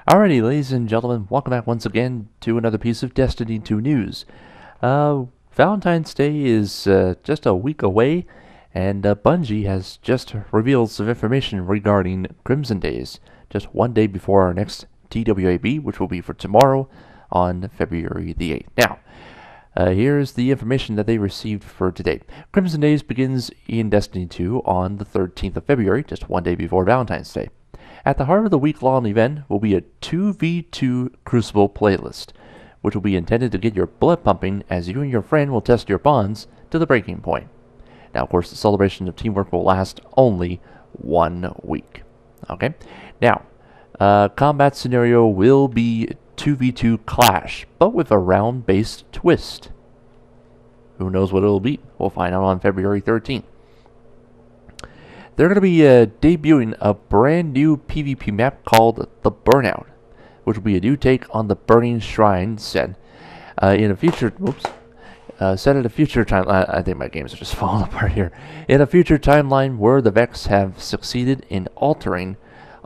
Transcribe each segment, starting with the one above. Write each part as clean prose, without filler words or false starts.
Alrighty, ladies and gentlemen, welcome back once again to another piece of Destiny 2 news. Valentine's Day is just a week away, and Bungie has just revealed some information regarding Crimson Days, just one day before our next TWAB, which will be for tomorrow on February the 8th. Now, here's the information that they received for today. Crimson Days begins in Destiny 2 on the 13th of February, just one day before Valentine's Day. At the heart of the week-long event will be a 2v2 Crucible playlist, which will be intended to get your blood pumping as you and your friend will test your bonds to the breaking point. Now, of course, the celebration of teamwork will last only 1 week. Okay? Now, combat scenario will be 2v2 clash, but with a round-based twist. Who knows what it'll be? We'll find out on February 13th. They're going to be debuting a brand new PvP map called the Burnout, which will be a new take on the Burning Shrine set in a future. Set at a future time. I think my games are just falling apart here. In a future timeline where the Vex have succeeded in altering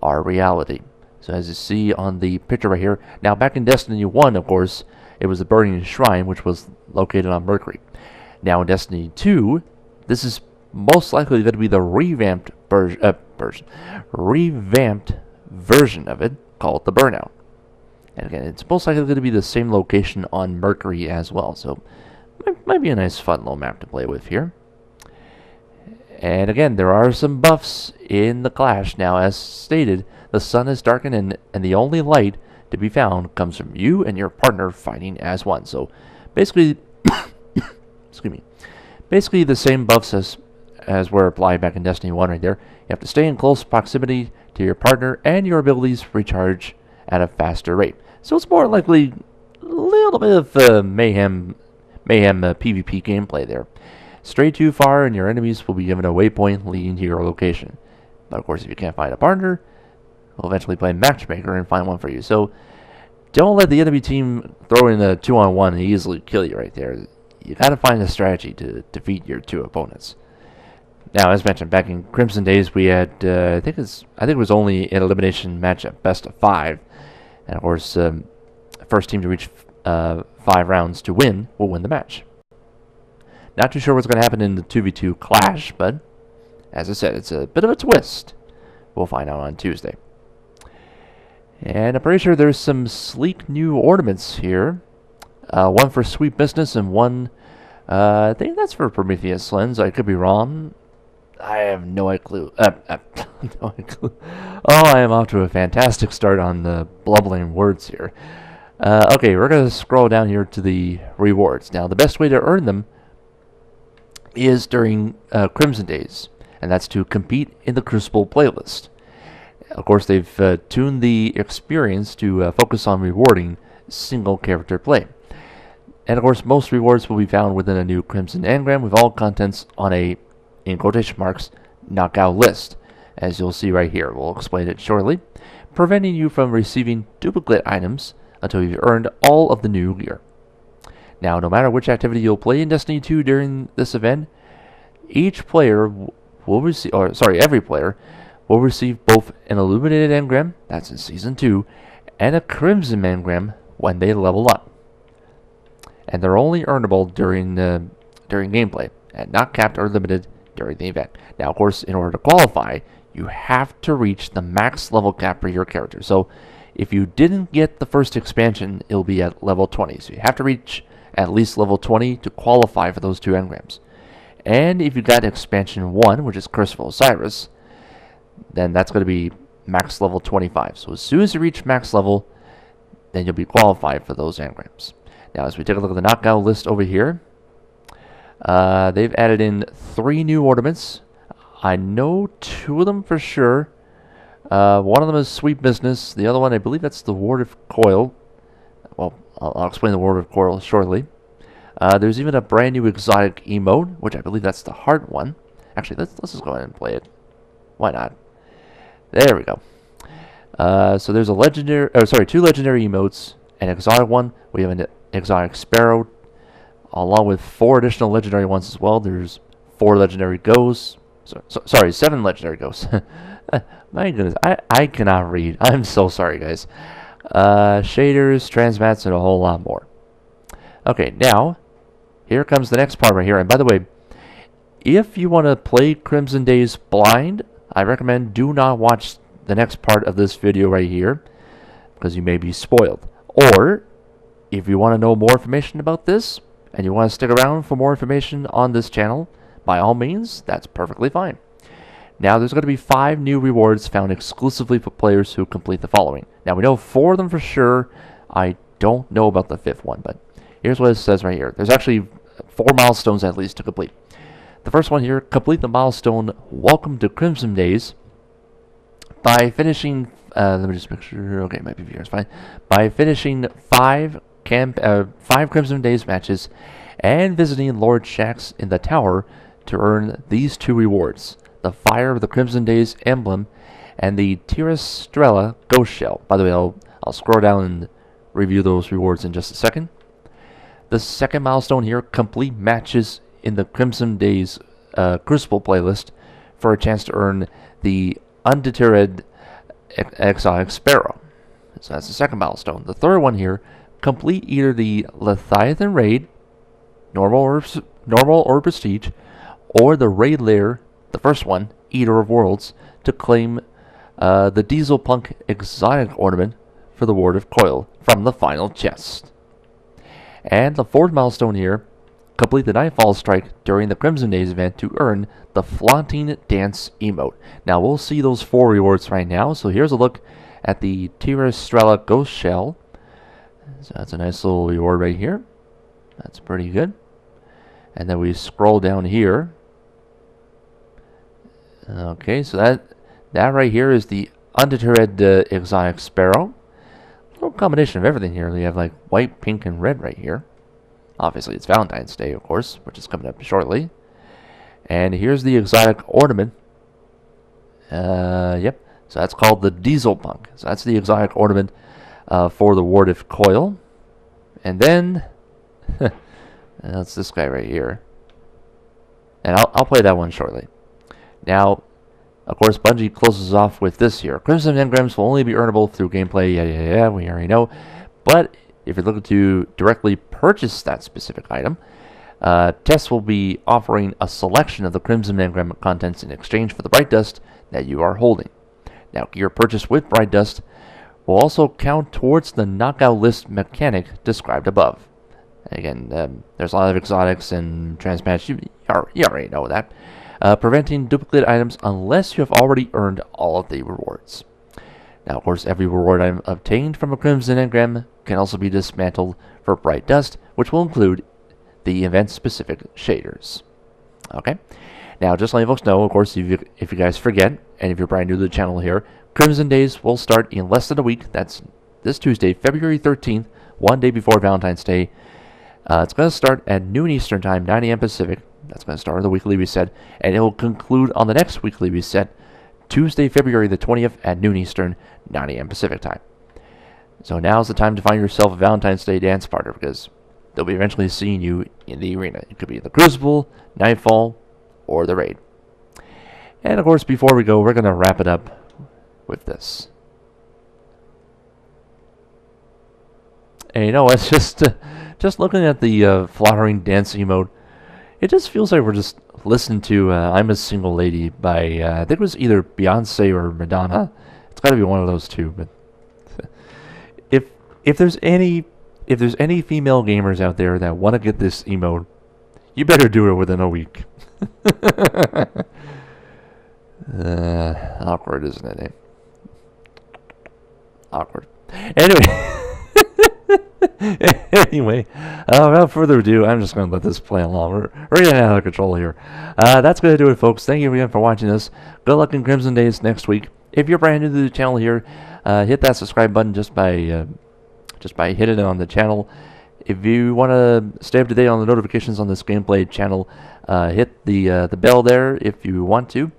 our reality. So as you see on the picture right here. Now back in Destiny 1, of course, it was the Burning Shrine, which was located on Mercury. Now in Destiny 2, this is most likely going to be the revamped version of it, called the Burnout. And again, it's most likely going to be the same location on Mercury as well, so might be a nice fun little map to play with here. And again, there are some buffs in the clash. Now, as stated, the sun is darkened and the only light to be found comes from you and your partner fighting as one. So basically, excuse me, basically the same buffs as were applied back in Destiny 1 right there. You have to stay in close proximity to your partner, and your abilities recharge at a faster rate. So it's more likely a little bit of mayhem PvP gameplay there. Stray too far, and your enemies will be given a waypoint leading to your location. But of course, if you can't find a partner, we'll eventually play Matchmaker and find one for you. So don't let the enemy team throw in a 2-on-1 and easily kill you right there. You gotta find a strategy to defeat your two opponents. Now, as mentioned, back in Crimson Days, we had I think it was only an elimination match at best of 5, and of course, first team to reach 5 rounds to win will win the match. Not too sure what's going to happen in the 2v2 clash, but as I said, it's a bit of a twist. We'll find out on Tuesday. And I'm pretty sure there's some sleek new ornaments here. One for Sweet Business and one, I think that's for Prometheus Lens. I could be wrong. I have no clue. No clue. Oh, I am off to a fantastic start on the blubbering words here. Okay, we're going to scroll down here to the rewards. Now, the best way to earn them is during Crimson Days, and that's to compete in the Crucible playlist. Of course, they've tuned the experience to focus on rewarding single character play. And of course, most rewards will be found within a new Crimson Engram with all contents on a, in quotation marks, knockout list, as you'll see right here. We'll explain it shortly, preventing you from receiving duplicate items until you've earned all of the new gear. Now, no matter which activity you'll play in Destiny 2 during this event, each player will receive, every player will receive both an illuminated engram, that's in Season 2, and a crimson engram when they level up. And they're only earnable during gameplay, and not capped or limited during the event. Now, of course, in order to qualify, you have to reach the max level cap for your character. So, if you didn't get the first expansion, it'll be at level 20. So you have to reach at least level 20 to qualify for those 2 engrams. And if you got expansion 1, which is Curse of Osiris, then that's going to be max level 25. So as soon as you reach max level, then you'll be qualified for those engrams. Now, as we take a look at the knockout list over here, they've added in 3 new ornaments. I know 2 of them for sure. One of them is Sweet Business. The other one, I believe that's the Ward of Coil. Well, I'll explain the Ward of Coil shortly. There's even a brand new exotic emote, which I believe that's the heart one. Actually, let's just go ahead and play it. Why not? There we go. So there's 2 legendary emotes, an exotic one. We have an exotic sparrow, along with 4 additional legendary ones as well. There's 4 legendary ghosts. Sorry, 7 legendary ghosts. My goodness, I cannot read. I'm so sorry, guys. shaders, transmats, and a whole lot more. Okay, now, here comes the next part right here. And by the way, if you want to play Crimson Days blind, I recommend do not watch the next part of this video right here, because you may be spoiled. Or, if you want to know more information about this, and you want to stick around for more information on this channel, by all means, that's perfectly fine. Now, there's going to be 5 new rewards found exclusively for players who complete the following. Now, we know 4 of them for sure. I don't know about the 5th one, but here's what it says right here. There's actually 4 milestones at least to complete. The first one here, complete the milestone Welcome to Crimson Days by finishing, let me just make sure, okay, my PVR is fine. By finishing 5 Crimson Days matches and visiting Lord Shaxx in the tower to earn these 2 rewards. The Fire of the Crimson Days emblem, and the Terrestrella Ghost Shell. By the way, I'll scroll down and review those rewards in just a second. The second milestone here, complete matches in the Crimson Days Crucible playlist for a chance to earn the Undeterred Exotic Sparrow. So that's the second milestone. The third one here, complete either the Leviathan Raid, normal or Prestige, or the Raid Lair, the first one, Eater of Worlds, to claim the Diesel Punk Exotic Ornament for the Ward of Coil from the final chest. And the fourth milestone here, complete the Nightfall Strike during the Crimson Days event to earn the Flaunting Dance emote. Now, we'll see those 4 rewards right now. So here's a look at the Terrestrella Ghost Shell. So that's a nice little reward right here. That's pretty good. And then we scroll down here. Okay, so that right here is the Undeterred Exotic Sparrow. A little combination of everything here. We have like white, pink, and red right here. Obviously, it's Valentine's Day, of course, which is coming up shortly. And here's the exotic ornament. Yep. So that's called the Diesel Punk. So that's the exotic ornament for the Ward of Coil. And then that's this guy right here. And I'll play that one shortly. Now, of course, Bungie closes off with this here. Crimson engrams will only be earnable through gameplay. Yeah, we already know. But if you're looking to directly purchase that specific item, Tess will be offering a selection of the Crimson engram contents in exchange for the Bright Dust that you are holding. Now, gear purchased with Bright Dust will also count towards the knockout list mechanic described above. Again, there's a lot of exotics and transmats. You already know that. Preventing duplicate items unless you have already earned all of the rewards. Now, of course, every reward item obtained from a Crimson engram can also be dismantled for Bright Dust, which will include the event-specific shaders. Okay? Now, just letting folks know, of course, if you guys forget, and if you're brand new to the channel here, Crimson Days will start in less than a week. That's this Tuesday, February 13th, one day before Valentine's Day. It's going to start at noon Eastern Time, 9 a.m. Pacific. That's going to start on the weekly reset, and it will conclude on the next weekly reset, Tuesday, February the 20th at noon Eastern, 9 a.m. Pacific Time. So now's the time to find yourself a Valentine's Day dance partner, because they'll be eventually seeing you in the arena. It could be the Crucible, Nightfall, or the Raid. And of course, before we go, we're going to wrap it up with this. And you know, it's just looking at the flattering dance emote, it just feels like we're just listening to I'm a Single Lady by, I think it was either Beyonce or Madonna. It's got to be one of those two. But if there's any female gamers out there that want to get this emote, you better do it within a week. Awkward, isn't it? Eh? Awkward. Anyway, without further ado, I'm just going to let this play along. We're getting out of control here. That's going to do it, folks. Thank you again for watching this. Good luck in Crimson Days next week. If you're brand new to the channel here, hit that subscribe button just by hitting it on the channel. If you want to stay up to date on the notifications on this gameplay channel, hit the bell there if you want to.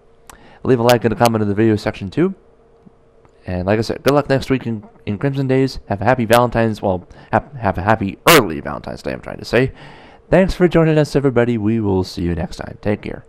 Leave a like and a comment in the video section too. And like I said, good luck next week in Crimson Days. Have a happy Valentine's, well, have a happy early Valentine's Day, I'm trying to say. Thanks for joining us, everybody. We will see you next time. Take care.